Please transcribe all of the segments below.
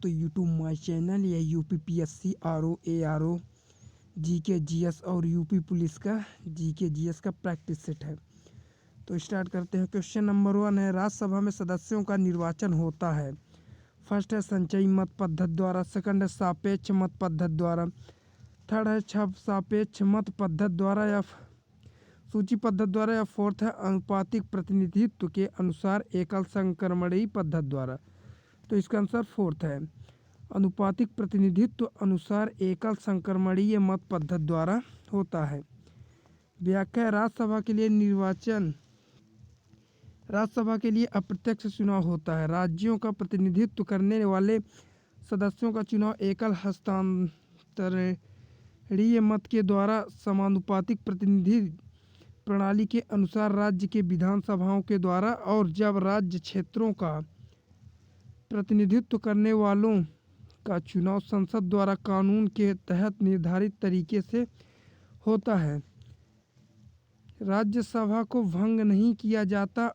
दोस्तों YouTube my channel या UPPSC RO ARO GK GS और यूपी पुलिस का जीके जीएस का प्रैक्टिस सेट है। तो स्टार्ट करते हैं। क्वेश्चन नंबर 1 है, राज्यसभा में सदस्यों का निर्वाचन होता है। फर्स्ट है संचयी मत पद्धति द्वारा, सेकंड है सापेक्ष मत पद्धति द्वारा, थर्ड है सापेक्ष मत पद्धति द्वारा या सूची पद्धति द्वारा, या फोर्थ है अनुपातिक प्रतिनिधित्व के अनुसार एकल संक्रमणीय पद्धति द्वारा। तो इसका आंसर फोर्थ है, अनुपातिक प्रतिनिधित्व अनुसार एकल संक्रमणीय मत पद्धति द्वारा होता है। व्याख्या, राज्यसभा के लिए निर्वाचन, राज्यसभा के लिए अप्रत्यक्ष चुनाव होता है। राज्यों का प्रतिनिधित्व करने वाले सदस्यों का चुनाव एकल हस्तांतरणीय मत के द्वारा समानुपातिक प्रतिनिधि प्रणाली के अनुसार राज्य के विधानसभाओं के द्वारा, और जब राज्य क्षेत्रों का प्रतिनिधित्व करने वालों का चुनाव संसद द्वारा कानून के तहत निर्धारित तरीके से होता है। राज्यसभा को भंग नहीं किया जाता।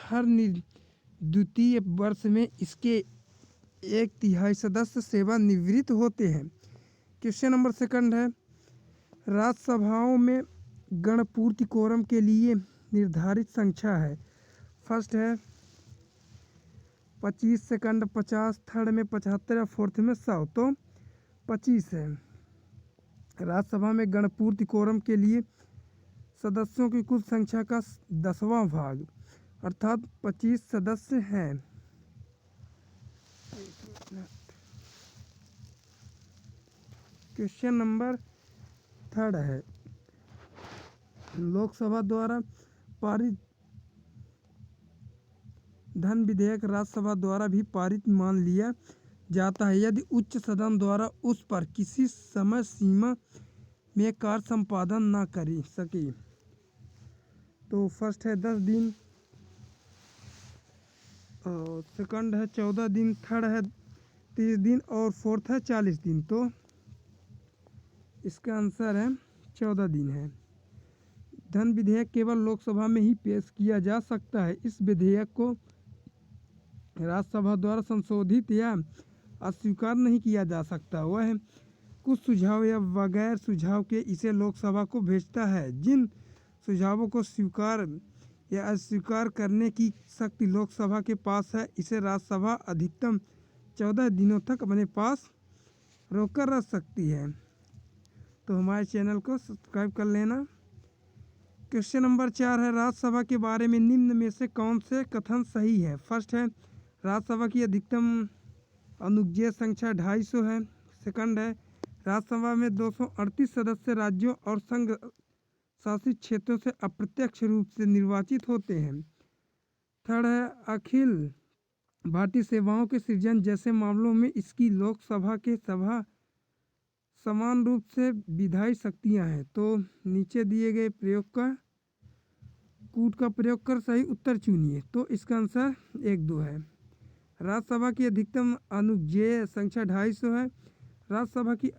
हर द्वितीय वर्ष में इसके 1/3 सदस्य सेवानिवृत्त होते हैं। क्वेश्चन नंबर सेकंड है, राज्यसभाओं में गणपूर्ति कोरम के लिए निर्धारित संख्या है। फर्स्ट है 25, सेकंड 50, थर्ड में 75 या फोर्थ में 100। तो 25 है। राज्यसभा में गणपूर्ति कोरम के लिए सदस्यों की कुल संख्या का 10वां भाग अर्थात 25 सदस्य हैं। क्वेश्चन नंबर थर्ड है, लोकसभा द्वारा पारित धन विधेयक राज्यसभा द्वारा भी पारित मान लिया जाता है यदि उच्च सदन द्वारा उस पर किसी समय सीमा में कार्य संपादन न कर सके। तो फर्स्ट है 10 दिन, और सेकंड है 14 दिन, थर्ड है 30 दिन और फोर्थ है 40 दिन। तो इसका आंसर है 14 दिन है। धन विधेयक केवल लोकसभा में ही पेश किया जा सकता है। इस विधेयक को राज्यसभा द्वारा संशोधित या अस्वीकार नहीं किया जा सकता। वह कुछ सुझाव या बगैर सुझाव के इसे लोकसभा को भेजता है। जिन सुझावों को स्वीकार या अस्वीकार करने की शक्ति लोकसभा के पास है, इसे राज्यसभा अधिकतम 14 दिनों तक अपने पास रोककर रख सकती है। तो हमारे चैनल को सब्सक्राइब कर लेना। क्वेश्चन नंबर 4 है, राज्यसभा के बारे में निम्न में से कौन से कथन सही है। फर्स्ट है, राज्यसभा की अधिकतम अनुज्ञेय संख्या 250 है। सेकंड है, राज्यसभा में 238 सदस्य राज्यों और संघ शासित क्षेत्रों से अप्रत्यक्ष रूप से निर्वाचित होते हैं। थर्ड है, अखिल भारतीय सेवाओं के सृजन जैसे मामलों में इसकी लोकसभा के सभा समान रूप से विधायी शक्तियां हैं। तो नीचे दिए गए प्रयोग का कूट का प्रयोग कर सही उत्तर चुनिए। तो इसका आंसर 1-2 है। राज्यसभा की अधिकतम अनुज्ञेय संख्या 250 है। राज्यसभा की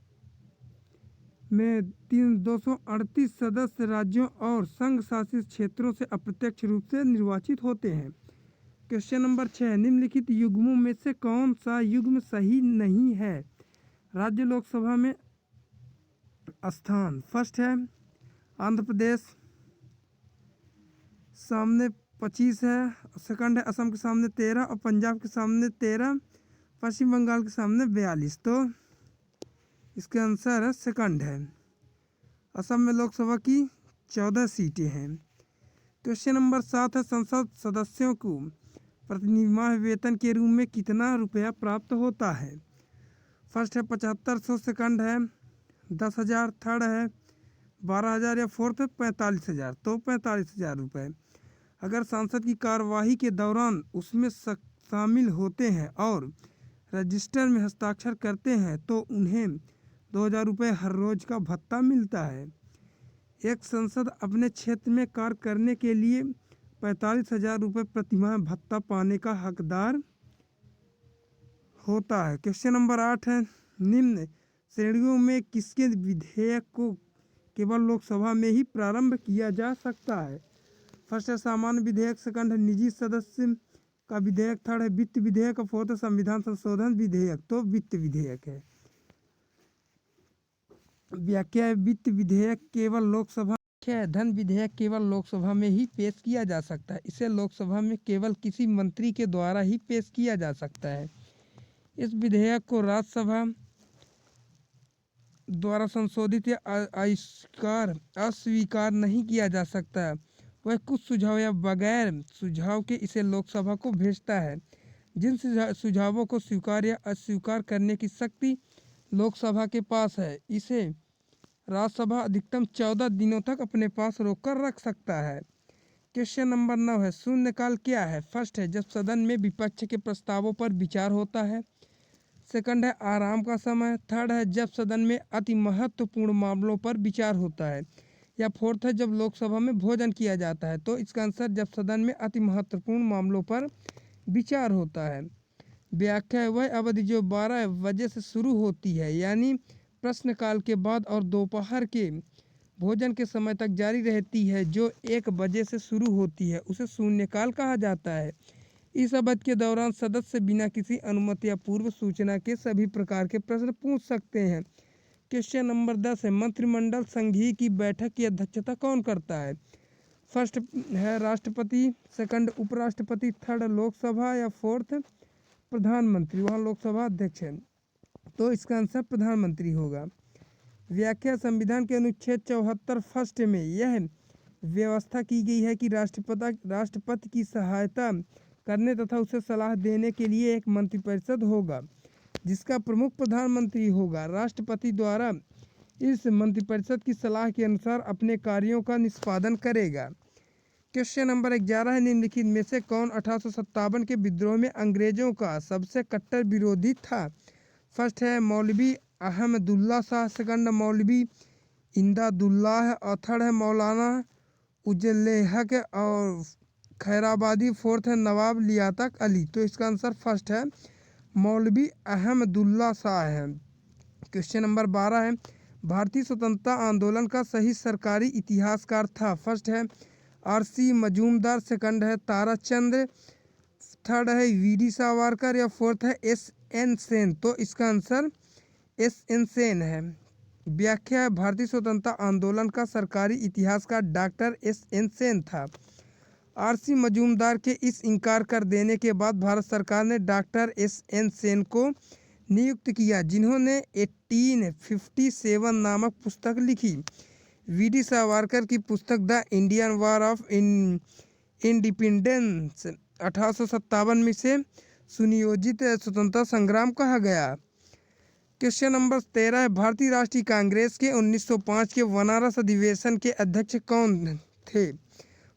में 238 सदस्य राज्यों और संघ शासित क्षेत्रों से अप्रत्यक्ष रूप से निर्वाचित होते हैं। क्वेश्चन नंबर 6, निम्नलिखित युग्मों में से कौन सा युग्म सही नहीं है। राज्य लोकसभा में स्थान, फर्स्ट है आंध्र प्रदेश सामने 25 है, सेकंड है असम के सामने 13 और पंजाब के सामने 13, पश्चिम बंगाल के सामने 42। तो इसका आंसर है सेकंड है। असम में लोकसभा की 14 सीटें हैं। क्वेश्चन नंबर 7 है, संसद सदस्यों को प्रतिमाह वेतन के रूप में कितना रुपया प्राप्त होता है। फर्स्ट है 7500, सेकंड है 10,000, थर्ड है 12,000 या फोर्थ है 45,000। तो 45,000 रुपये। अगर सांसद की कार्यवाही के दौरान उसमें शामिल होते हैं और रजिस्टर में हस्ताक्षर करते हैं तो उन्हें 2,000 रुपये हर रोज का भत्ता मिलता है। एक सांसद अपने क्षेत्र में कार्य करने के लिए 45,000 रुपये प्रतिमाह भत्ता पाने का हकदार होता है। क्वेश्चन नंबर 8 है, निम्न श्रेणियों में किसके विधेयक को केवल लोकसभा में ही प्रारंभ किया जा सकता है। फर्स्ट है सामान्य विधेयक, सेकंड है निजी सदस्य का विधेयक, थर्ड है वित्त विधेयक, और फोर्थ है संविधान संशोधन विधेयक। तो वित्त विधेयक है। व्याख्या है वित्त विधेयक केवल लोकसभा है, धन विधेयक केवल लोकसभा में ही पेश किया जा सकता है। इसे लोकसभा में केवल किसी मंत्री के द्वारा ही पेश किया जा सकता है। इस विधेयक को राज्यसभा द्वारा संशोधित या अस्वीकार नहीं किया जा सकता। वह कुछ सुझाव या बगैर सुझाव के इसे लोकसभा को भेजता है। जिन सुझावों को स्वीकार या अस्वीकार करने की शक्ति लोकसभा के पास है, इसे राज्यसभा अधिकतम 14 दिनों तक अपने पास रोक कर रख सकता है। क्वेश्चन नंबर 9 है शून्यकाल क्या है। फर्स्ट है जब सदन में विपक्ष के प्रस्तावों पर विचार होता है। सेकंड है आराम का समय। थर्ड है जब सदन में अति महत्वपूर्ण मामलों पर विचार होता है। या फोर्थ है जब लोकसभा में भोजन किया जाता है। तो इसका आंसर जब सदन में अति महत्वपूर्ण मामलों पर विचार होता है। व्याख्या है वह अवधि जो 12 बजे से शुरू होती है, यानी प्रश्नकाल के बाद, और दोपहर के भोजन के समय तक जारी रहती है, जो 1 बजे से शुरू होती है, उसे शून्यकाल कहा जाता है। इस अवधि के दौरान सदस्य बिना किसी अनुमति या पूर्व सूचना के सभी प्रकार के प्रश्न पूछ सकते हैं। क्वेश्चन नंबर 10 है मंत्रिमंडल संघीय की बैठक की अध्यक्षता कौन करता है। फर्स्ट है राष्ट्रपति, सेकंड उपराष्ट्रपति, थर्ड लोकसभा, या फोर्थ प्रधानमंत्री। वहाँ लोकसभा अध्यक्ष है, तो इसका आंसर प्रधानमंत्री होगा। व्याख्या संविधान के अनुच्छेद 74 फर्स्ट में यह व्यवस्था की गई है कि राष्ट्रपति की सहायता करने तथा उसे सलाह देने के लिए एक मंत्रिपरिषद होगा, जिसका प्रमुख प्रधानमंत्री होगा। राष्ट्रपति द्वारा इस मंत्रिपरिषद की सलाह के अनुसार अपने कार्यों का निष्पादन करेगा। क्वेश्चन नंबर 11 है निम्नलिखित में से कौन 1857 के विद्रोह में अंग्रेजों का सबसे कट्टर विरोधी था। फर्स्ट है मौलवी अहमदुल्ला शाह, सेकंड मौलवी इमदादुल्लाह, और थर्ड है मौलाना उजलेहक और खैराबादी, फोर्थ है नवाब लियाकत अली। तो इसका आंसर फर्स्ट है मौलवी अहमदुल्ला शाह है। क्वेश्चन नंबर 12 है भारतीय स्वतंत्रता आंदोलन का सही सरकारी इतिहासकार था। फर्स्ट है आर.सी. मजूमदार, सेकंड है ताराचंद्र, थर्ड है वी.डी. सावरकर, या फोर्थ है एस.एन. सेन। तो इसका आंसर एस.एन. सेन है। व्याख्या है भारतीय स्वतंत्रता आंदोलन का सरकारी इतिहासकार डॉक्टर एस.एन. सेन था। आर.सी. मजूमदार के इस इनकार कर देने के बाद भारत सरकार ने डॉक्टर एस.एन. सेन को नियुक्त किया, जिन्होंने 1857 नामक पुस्तक लिखी। वी.डी. सावरकर की पुस्तक the Indian war of independence 1857 में से सुनियोजित स्वतंत्रता संग्राम कहा गया। क्वेश्चन नंबर 13 है भारतीय राष्ट्रीय कांग्रेस के 1905 के बनारस अधिवेशन के अध्यक्ष कौन थे।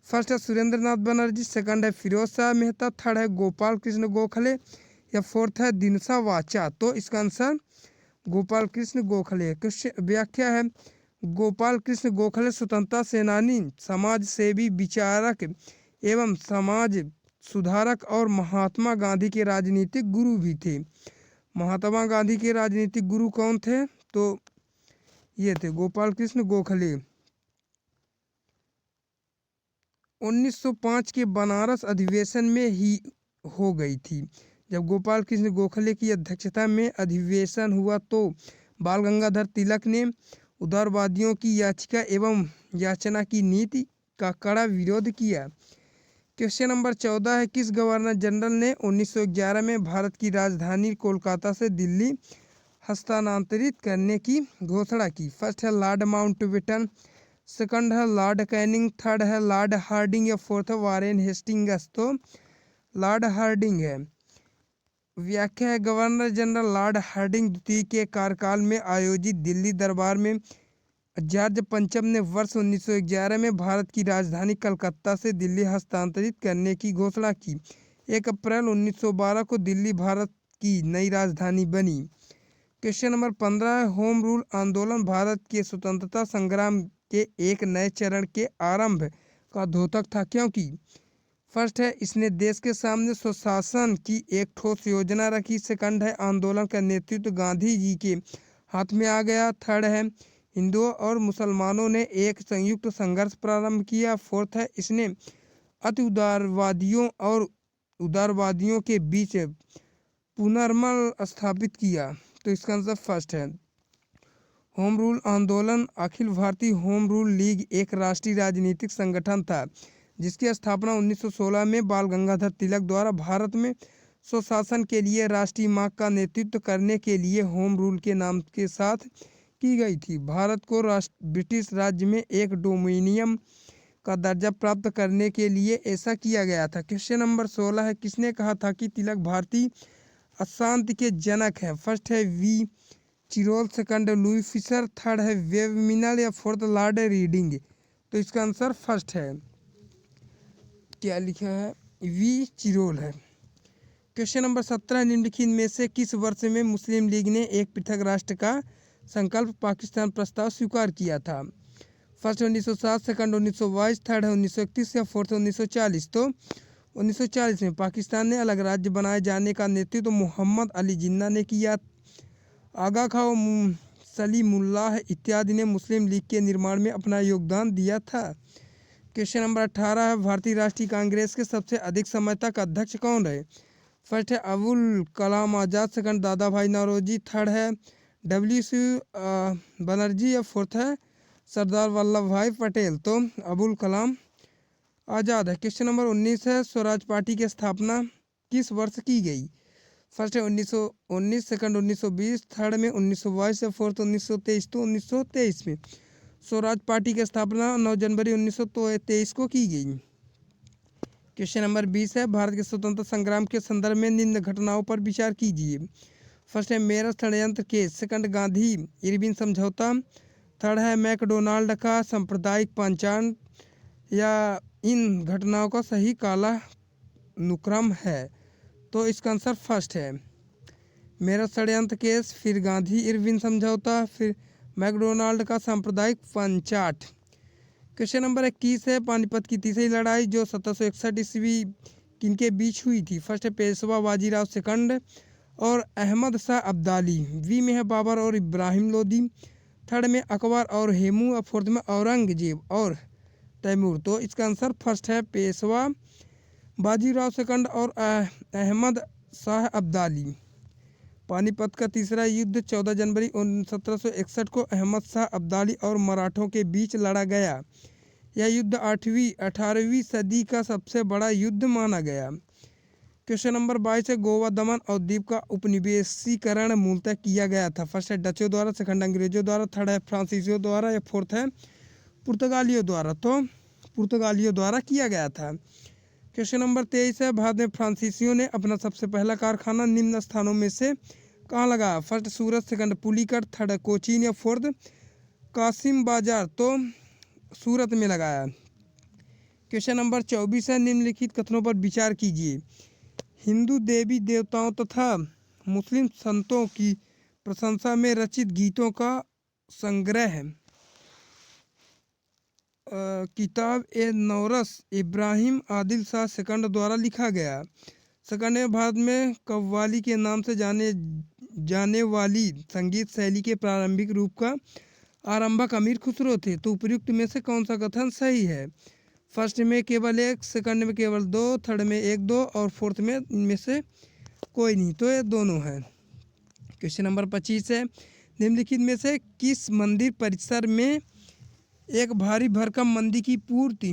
फर्स्ट है सुरेंद्र नाथ बनर्जी, सेकंड है फिरोज शाह मेहता, थर्ड है गोपाल कृष्ण गोखले, या फोर्थ है दिनसा वाचा। तो इसका आंसर गोपाल कृष्ण गोखले। क्वेश्चन व्याख्या है गोपाल कृष्ण गोखले स्वतंत्रता सेनानी, समाज सेवी, विचारक एवं समाज सुधारक और महात्मा गांधी के राजनीतिक गुरु भी थे। महात्मा गांधी के राजनीतिक गुरु कौन थे, तो ये थे गोपाल कृष्ण गोखले। 1905 के बनारस अधिवेशन में ही हो गई थी। जब गोपाल कृष्ण गोखले की अध्यक्षता में अधिवेशन हुआ तो बाल गंगाधर तिलक ने उदारवादियों की याचिका एवं याचना की नीति का कड़ा विरोध किया। क्वेश्चन नंबर 14 है किस गवर्नर जनरल ने 1911 में भारत की राजधानी कोलकाता से दिल्ली हस्तांतरित करने की घोषणा की। फर्स्ट है लॉर्ड माउंटबेटन, सेकंड है लॉर्ड कैनिंग, थर्ड है लॉर्ड हार्डिंग, या फोर्थ है वारेन हेस्टिंग्स। तो लॉर्ड हार्डिंग है। व्याख्या है गवर्नर जनरल लॉर्ड हार्डिंग द्वितीय के कार्यकाल में आयोजित दिल्ली दरबार में जॉर्ज पंचम ने वर्ष 1911 में भारत की राजधानी कलकत्ता से दिल्ली हस्तांतरित करने की घोषणा की। 1 अप्रैल 1912 को दिल्ली भारत की नई राजधानी बनी। क्वेश्चन नंबर 15 है होम रूल आंदोलन भारत के स्वतंत्रता संग्राम के एक नए चरण के आरंभ का द्योतक था, क्योंकि फर्स्ट है इसने देश के सामने स्वशासन की एक ठोस योजना रखी, सेकंड है आंदोलन का नेतृत्व गांधी जी के हाथ में आ गया, थर्ड है हिंदुओं और मुसलमानों ने एक संयुक्त संघर्ष प्रारंभ किया, फोर्थ है इसने अति उदारवादियों और उदारवादियों के बीच पुनर्बल स्थापित किया? तो इसका आंसर फर्स्ट है। होम रूल आंदोलन। Akhil Bharatiya home rule league एक राष्ट्रीय राजनीतिक संगठन था जिसकी स्थापना 1916 में बाल गंगाधर तिलक द्वारा भारत में स्वशासन के लिए राष्ट्रीय मांग का नेतृत्व करने के लिए होम रूल के नाम के साथ की गई थी। भारत को ब्रिटिश राज्य में एक डोमिनियन का दर्जा प्राप्त करने के लिए ऐसा किया गया था। क्वेश्चन नंबर 16 है, किसने कहा था कि तिलक भारतीय अशांति के जनक है? फर्स्ट है V Chirol, second Louis Fischer, third है वेब मिनल या फोर्थ लॉर्ड रीडिंग? तो इसका आंसर फर्स्ट है। क्या लिखा है? वी चिरोल है। क्वेश्चन नंबर 17, निम्नलिखित में से किस वर्ष में मुस्लिम लीग ने एक पृथक राष्ट्र का संकल्प पाकिस्तान प्रस्ताव स्वीकार किया था? फर्स्ट 1907, सेकंड 1922, थर्ड है 1931 या फोर्थ 1940? तो 1940 में पाकिस्तान ने अलग राज्य बनाए जाने का नेतृत्व मोहम्मद अली जिन्ना ने किया। आगा खां, सलीमुल्लाह इत्यादि ने मुस्लिम लीग के निर्माण में अपना योगदान दिया था। क्वेश्चन नंबर 18 है, भारतीय राष्ट्रीय कांग्रेस के सबसे अधिक समय तक अध्यक्ष कौन रहे? फर्स्ट है अबुल कलाम आज़ाद, सेकंड दादा भाई नौरोजी, थर्ड है डब्ल्यू बनर्जी या फोर्थ है सरदार वल्लभ भाई पटेल? तो अबुल कलाम आज़ाद है। क्वेश्चन नंबर 19 है, स्वराज पार्टी की स्थापना किस वर्ष की गई? फर्स्ट है 1919, सेकंड 1920, थर्ड में 1922 या फोर्थ 1923? तो 1923 में स्वराज पार्टी की स्थापना 9 जनवरी 1923 को की गई। क्वेश्चन नंबर 20 है, भारत के स्वतंत्रता संग्राम के संदर्भ में निम्न घटनाओं पर विचार कीजिए। फर्स्ट है मेरठ षड्यंत्र केस, सेकंड गांधी इरविन समझौता, थर्ड है मैकडोनाल्ड का सांप्रदायिक पंचांग या इन घटनाओं का सही काला अनुक्रम है? तो इसका आंसर फर्स्ट है मेरठ षड्यंत्र केस, फिर गांधी इरविन समझौता, फिर मैकडोनाल्ड का सांप्रदायिक पंचाट। क्वेश्चन नंबर 21 है, पानीपत की तीसरी लड़ाई जो 1761 ईस्वी किनके बीच हुई थी? फर्स्ट है पेशवा बाजीराव सेकंड और अहमद शाह अब्दाली, बी में है बाबर और इब्राहिम लोदी, थर्ड में अकबर और हेमू और फोर्थ में औरंगजेब और तैमूर? तो इसका आंसर फर्स्ट है पेशवा बाजीराव सेकंड और अहमद शाह अब्दाली। पानीपत का तीसरा युद्ध 14 जनवरी 1761 को अहमद शाह अब्दाली और मराठों के बीच लड़ा गया। यह युद्ध 18वीं सदी का सबसे बड़ा युद्ध माना गया। क्वेश्चन नंबर 22 है, गोवा, दमन और दीव का उपनिवेशीकरण मूलतः किया गया था? फर्स्ट है डचों द्वारा, सेकंड अंग्रेजों द्वारा, थर्ड है फ्रांसीसियों द्वारा या फोर्थ है पुर्तगालियों द्वारा? तो पुर्तगालियों द्वारा किया गया था। क्वेश्चन नंबर 23 है, भारत में फ्रांसीसियों ने अपना सबसे पहला कारखाना निम्न स्थानों में से कहाँ लगाया? फर्स्ट सूरत, सेकंड पुलिकट, थर्ड कोचीन या फोर्थ कासिम बाजार? तो सूरत में लगाया। क्वेश्चन नंबर 24 है, निम्नलिखित कथनों पर विचार कीजिए। हिंदू देवी देवताओं तथा मुस्लिम संतों की प्रशंसा में रचित गीतों का संग्रह किताब ए नौरस इब्राहिम आदिल शाह सेकंड द्वारा लिखा गया। सेकंड में भारत में कव्वाली के नाम से जाने वाली संगीत शैली के प्रारंभिक रूप का आरंभक अमीर खुसरो थे। तो उपयुक्त में से कौन सा कथन सही है? फर्स्ट में केवल एक, सेकंड में केवल दो, थर्ड में एक दो और फोर्थ में इनमें से कोई नहीं? तो ये दोनों है। क्वेश्चन नंबर 25 है, निम्नलिखित में से किस मंदिर परिसर में एक भारी भरकम नंदी की पूर्ति,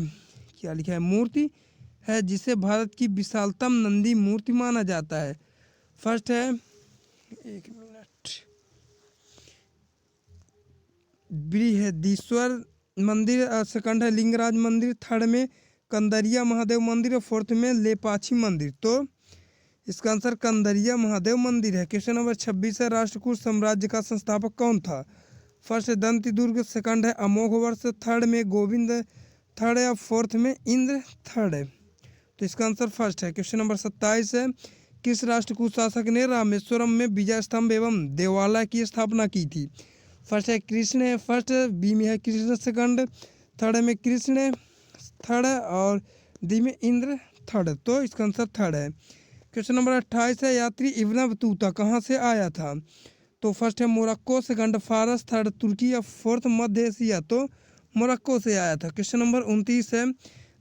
क्या लिखा है, मूर्ति है जिसे भारत की विशालतम नंदी मूर्ति माना जाता है? फर्स्ट है, एक मिनट, बृहदीश्वर मंदिर, सेकंड है लिंगराज मंदिर, थर्ड में कंदरिया महादेव मंदिर और फोर्थ में लेपाक्षी मंदिर? तो इसका आंसर कंदरिया महादेव मंदिर है। क्वेश्चन नंबर 26 है, राष्ट्रकूट साम्राज्य का संस्थापक कौन था? फर्स्ट है दंती दुर्ग, सेकंड है अमोघ वर्ष, थर्ड में गोविंद, थर्ड या फोर्थ में इंद्र, थर्ड है? तो इसका आंसर फर्स्ट है। क्वेश्चन नंबर 27 है, किस राष्ट्रकूट शासक ने रामेश्वरम में विजय स्तंभ एवं देवालय की स्थापना की थी? फर्स्ट है कृष्ण है, फर्स्ट बी में है कृष्ण, सेकंड, थर्ड में कृष्ण, थर्ड और डी में इंद्र, थर्ड? तो इसका आंसर थर्ड है। क्वेश्चन नंबर 28 है, यात्री इब्न बतूता कहाँ से आया था? तो फर्स्ट है मोरक्को, सेकंड फारस, थर्ड तुर्की या फोर्थ मध्य एशिया? तो मोरक्को से आया था। क्वेश्चन नंबर 29 है,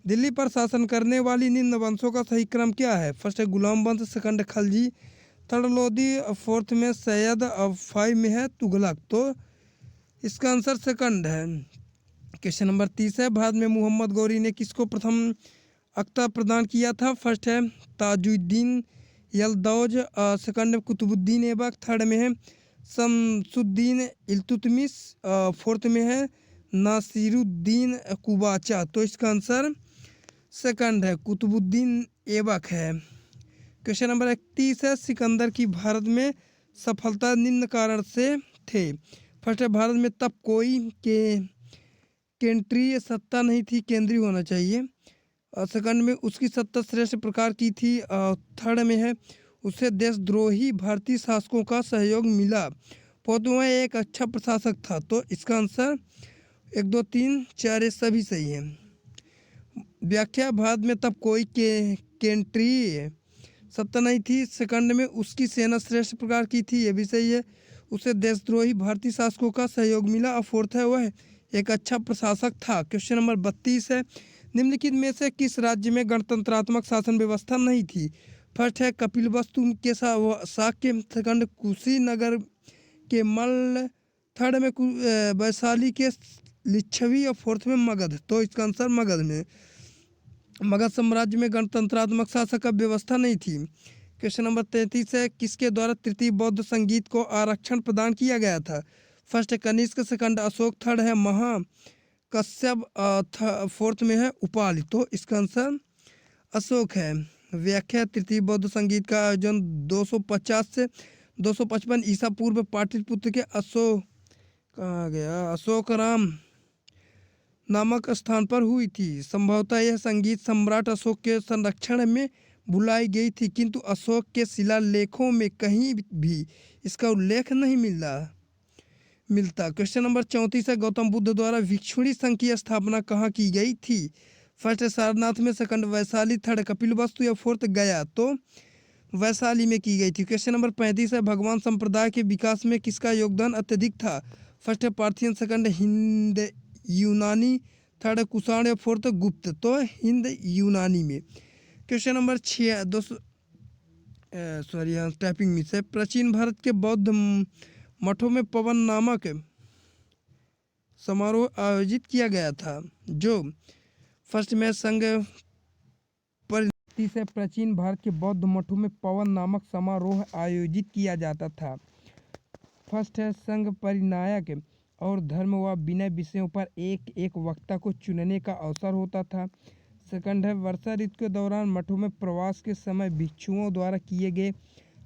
दिल्ली पर शासन करने वाली निम्न वंशों का सही क्रम क्या है? फर्स्ट है गुलाम वंश, second Khalji, third Lodhi, fourth में सैयद, और 5 में है तुगलक। तो इसका आंसर सेकंड है। क्वेश्चन नंबर 30 है, भारत में मोहम्मद गौरी ने किसको प्रथम अख्ता प्रदान किया था? फर्स्ट है ताजुद्दीन यलदौज, सेकंड में कुतुबुद्दीन ऐबक, थर्ड में है शमसुद्दीन इल्तुतमिश, फोर्थ में है नासिरुद्दीन कुबाचा। तो इसका आंसर सेकंड है, कुतुबुद्दीन ऐबक है। क्वेश्चन नंबर 31 है, सिकंदर की भारत में सफलता निम्न कारण से थे। फर्स्ट है भारत में तब कोई के केंद्रीय सत्ता नहीं थी, केंद्रीय होना चाहिए। सेकंड में उसकी सत्ता श्रेष्ठ प्रकार की थी। थर्ड में है उसे देशद्रोही भारतीय शासकों का सहयोग मिला। फोर्थ में एक अच्छा प्रशासक था। तो इसका आंसर 1, 2, 3, 4 ये सभी सही है। व्याख्या, भारत में तब कोई केंद्रीय सत्ता नहीं थी। सेकंड में उसकी सेना श्रेष्ठ प्रकार की थी, ये भी सही है। उसे देशद्रोही भारतीय शासकों का सहयोग मिला। और फोर्थ है वह एक अच्छा प्रशासक था। क्वेश्चन नंबर 32 है, निम्नलिखित में से किस राज्य में गणतंत्रात्मक शासन व्यवस्था नहीं थी? फर्स्ट है कपिलवस्तु के शाक्य, सेकंड कुशीनगर के मल्ल, थर्ड में वैशाली के लिच्छवी, और फोर्थ में मगध। तो इसका आंसर मगध में। मगध साम्राज्य में गणतंत्रात्मक शासन का व्यवस्था नहीं थी। क्वेश्चन नंबर 33 है, किसके द्वारा तृतीय बौद्ध संगीत को आरक्षण प्रदान किया गया था? फर्स्ट है कनिष्क, सेकंड अशोक, थर्ड है महा कश्यप, फोर्थ में है उपालि। तो इसका आंसर अशोक है। व्याख्या, तृतीय बौद्ध संगीत का आयोजन 250 से 255 ईसा पूर्व पाटलिपुत्र के अशोक राम नामक स्थान पर हुई थी। संभवतः यह संगीत सम्राट अशोक के संरक्षण में बुलाई गई थी, किंतु अशोक के शिलालेखों में कहीं भी इसका उल्लेख नहीं मिलता। क्वेश्चन नंबर 34 है, गौतम बुद्ध द्वारा भिक्षुणी संघ की स्थापना कहाँ की गई थी? फर्स्ट है सारनाथ में, सेकंड वैशाली, थर्ड कपिलवस्तु, या फोर्थ गया। तो वैशाली में की गई थी। क्वेश्चन नंबर 35 है, भगवान संप्रदाय के विकास में किसका योगदान अत्यधिक था? फर्स्ट है पार्थियन, सेकंड हिंद यूनानी, थर्ड कुषाण, या फोर्थ गुप्त। तो हिंद यूनानी में। क्वेश्चन नंबर 6 टाइपिंग मिस है, प्राचीन भारत के बौद्ध मठों में पवन नामक समारोह आयोजित किया गया था, जो फर्स्ट में संघ परिणति से प्राचीन भारत के बौद्ध मठों में पवन नामक समारोह आयोजित किया जाता था। फर्स्ट है संघ परिनायक और धर्म व विनय विषयों पर एक एक वक्ता को चुनने का अवसर होता था। सेकंड है वर्षा ऋतु के दौरान मठों में प्रवास के समय भिक्षुओं द्वारा किए गए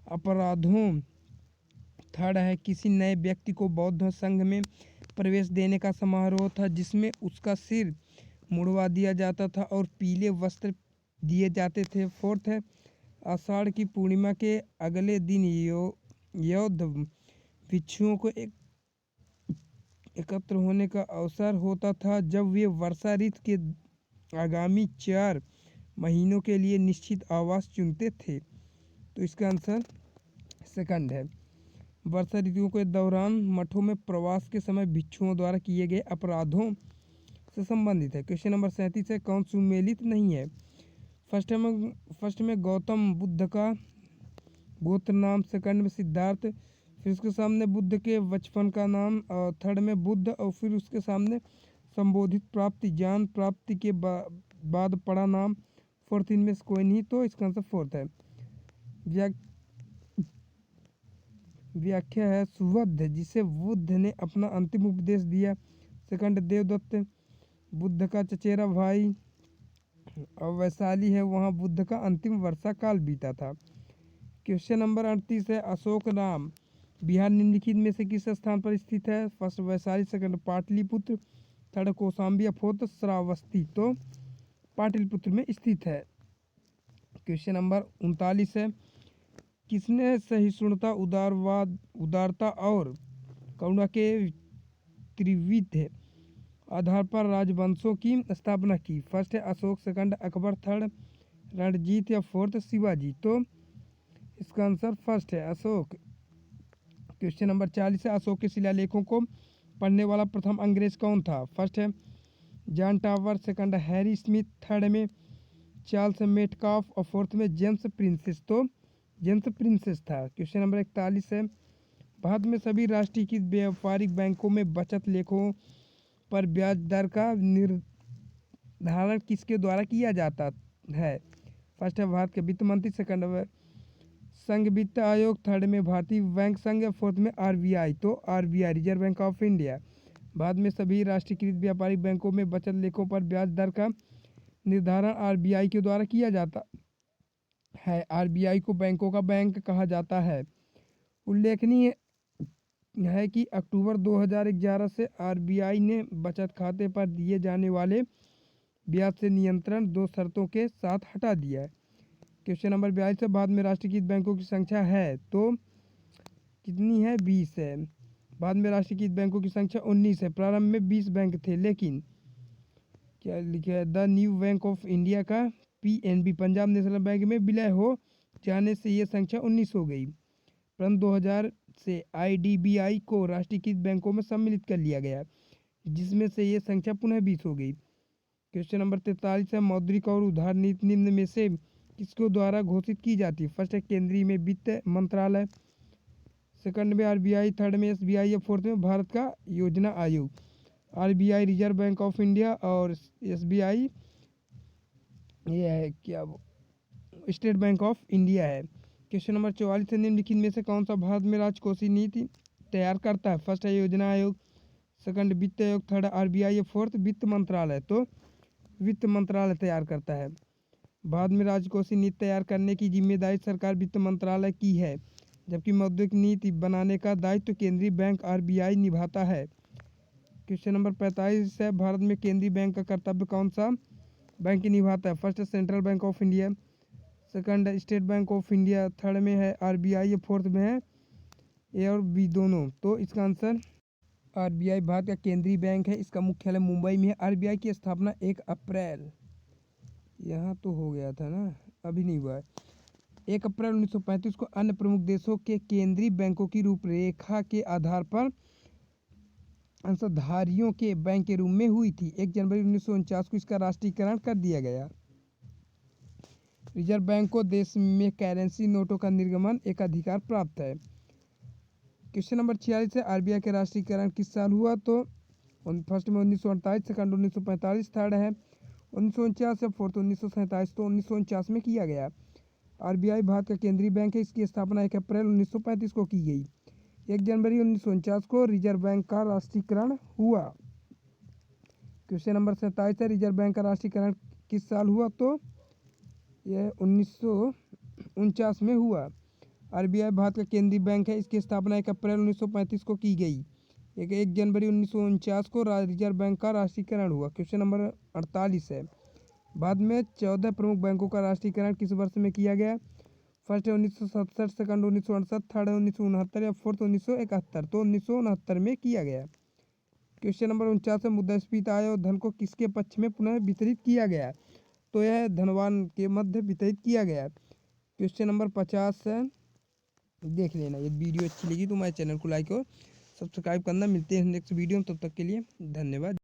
अपराधों। थर्ड है किसी नए व्यक्ति को बौद्ध संघ में प्रवेश देने का समारोह था, जिसमें उसका सिर मुड़वा दिया जाता था और पीले वस्त्र दिए जाते थे। फोर्थ है आषाढ़ की पूर्णिमा के अगले दिन यौद्ध भिक्षुओं को एकत्र होने का अवसर होता था, जब वे वर्षा ऋतु के आगामी 4 महीनों के लिए निश्चित आवास चुनते थे। तो इसका आंसर सेकंड है। वर्षा ऋतु के दौरान मठों में प्रवास के समय भिक्षुओं द्वारा किए गए अपराधों से संबंधित है। क्वेश्चन नंबर 37 है, कौन सुमेलित नहीं है? फर्स्ट में गौतम बुद्ध का गोत्र नाम, सेकंड में सिद्धार्थ, फिर उसके सामने बुद्ध के बचपन का नाम, और थर्ड में बुद्ध, और फिर उसके सामने संबोधित प्राप्ति ज्ञान प्राप्ति के बाद पड़ा नाम, फोर्थ इनमें से कोई नहीं। तो इसका आंसर फोर्थ है। व्याख्या है सुबुद्ध, जिसे बुद्ध ने अपना अंतिम उपदेश दिया। सेकंड देवदत्त, बुद्ध का चचेरा भाई, और वैशाली है वहाँ बुद्ध का अंतिम वर्षा काल बीता था। क्वेश्चन नंबर 38 है, अशोक नाम बिहार निम्नलिखित में से किस स्थान पर स्थित है? First Vaishali, second Pataliputra, third Kaushambi, या फोर्थ श्रावस्ती। तो पाटलिपुत्र में स्थित है। क्वेश्चन नंबर 39 है, किसने सहिष्णुता, उदारता और करुणा के त्रिविध आधार पर राजवंशों की स्थापना की? फर्स्ट है अशोक, सेकंड अकबर, थर्ड रणजीत, या फोर्थ शिवाजी। तो इसका आंसर फर्स्ट है अशोक। क्वेश्चन नंबर 40 है, अशोक के शिलालेखों को पढ़ने वाला प्रथम अंग्रेज कौन था? फर्स्ट है John tower, second Harry Smith, third में चार्ल्स मेटकाफ और फोर्थ में जेम्स प्रिंसेस। तो जेम्स प्रिंसेस था। क्वेश्चन नंबर 41 है, भारत में सभी राष्ट्रीयकृत व्यापारिक बैंकों में बचत लेखों पर ब्याज दर का निर्धारण किसके द्वारा किया जाता है? फर्स्ट है भारत के वित्त मंत्री, सेकंड है संघ वित्त आयोग, थर्ड में भारतीय बैंक संघ, फोर्थ में आरबीआई। तो RBI, reserve bank of India. Bharat में सभी राष्ट्रीयकृत व्यापारिक बैंकों में बचत लेखों पर ब्याज दर का निर्धारण आरबीआई के द्वारा किया जाता है। आरबीआई को बैंकों का बैंक कहा जाता है। उल्लेखनीय है कि अक्टूबर 2011 से आरबीआई ने बचत खाते पर दिए जाने वाले ब्याज से नियंत्रण 2 शर्तों के साथ हटा दिया है। क्वेश्चन नंबर 42 है, भारत में राष्ट्रीयकृत बैंकों की संख्या है तो कितनी है? 20 है। भारत में राष्ट्रीयकृत बैंकों की संख्या 19 है। प्रारंभ में 20 बैंक थे, लेकिन क्या लिखा है, the new bank of India का पीएनबी पंजाब नेशनल बैंक में विलय हो जाने से ये संख्या 19 हो गई। परंतु 2000 से आईडीबीआई को राष्ट्रीयकृत बैंकों में सम्मिलित कर लिया गया, जिसमें से ये संख्या पुनः 20 हो गई। क्वेश्चन नंबर 43 है, मौद्रिक और उधार नीति निम्न में से किसके द्वारा घोषित की जाती है? फर्स्ट है केंद्रीय में वित्त मंत्रालय, सेकंड में आरबीआई, थर्ड में एसबीआई और फोर्थ में भारत का योजना आयोग। RBI reserve bank of India और एसबीआई ये है क्या स्टेट बैंक ऑफ इंडिया है। क्वेश्चन नंबर 44 है, निम्नलिखित में से कौन सा भारत में राजकोषीय नीति तैयार करता है? फर्स्ट है योजना आयोग, सेकंड वित्त आयोग, थर्ड आरबीआई, फोर्थ वित्त मंत्रालय। तो वित्त मंत्रालय तैयार करता है। भारत में राजकोषीय नीति तैयार करने की जिम्मेदारी सरकार वित्त मंत्रालय की है, जबकि मौद्रिक नीति बनाने का दायित्व केंद्रीय बैंक आरबीआई निभाता है। क्वेश्चन नंबर 45 है, भारत में केंद्रीय बैंक का कर्तव्य कौन सा बैंक निभाता है? फर्स्ट है Central Bank of India, second है State Bank of India, third में है आरबीआई, फोर्थ में है ए और बी दोनों। तो इसका आंसर आरबीआई भारत का केंद्रीय बैंक है। इसका मुख्यालय मुंबई में है। आरबीआई की स्थापना 1 अप्रैल, यहाँ तो हो गया था ना, अभी नहीं हुआ है, 1 अप्रैल 1935 को अन्य प्रमुख देशों के केंद्रीय बैंकों की रूपरेखा के आधार पर अंशधारियों के बैंक के रूप में हुई थी। 1 जनवरी 1949 को इसका राष्ट्रीयकरण कर दिया गया। रिजर्व बैंक को देश में करेंसी नोटों का निर्गमन एक अधिकार प्राप्त है। क्वेश्चन नंबर 46 है, आरबीआई का राष्ट्रीयकरण किस साल हुआ? तो फर्स्ट में 1948, सेकंड 1945, थर्ड है 1949 या फोर्थ 1947। तो 1949 में किया गया। आरबीआई भारत का केंद्रीय बैंक है। इसकी स्थापना 1 अप्रैल 1935 को की गई। 1 जनवरी 1949 को रिजर्व बैंक का राष्ट्रीयकरण हुआ। क्वेश्चन नंबर 27 है, रिजर्व बैंक का राष्ट्रीयकरण किस साल हुआ? तो यह 1949 में हुआ। आरबीआई भारत का केंद्रीय बैंक है। इसकी स्थापना 1 अप्रैल 1935 को की गई। 1 जनवरी 1949 को रिजर्व बैंक का राष्ट्रीयकरण हुआ। क्वेश्चन नंबर 48 है, भारत में 14 प्रमुख बैंकों का राष्ट्रीयकरण किस वर्ष में किया गया? फर्स्ट है 1967, सेकंड 1968, थर्ड है 1969 या फोर्थ 1971। तो 1969 में किया गया। क्वेश्चन नंबर 49 है, मुद्रास्फीति आय और धन को किसके पक्ष में पुनः वितरित किया गया? तो यह धनवान के मध्य वितरित किया गया। क्वेश्चन नंबर 50 है, देख लेना। ये वीडियो अच्छी लगी तो हमारे चैनल को लाइक और सब्सक्राइब करना। मिलते हैं नेक्स्ट वीडियो में, तब तक के लिए धन्यवाद।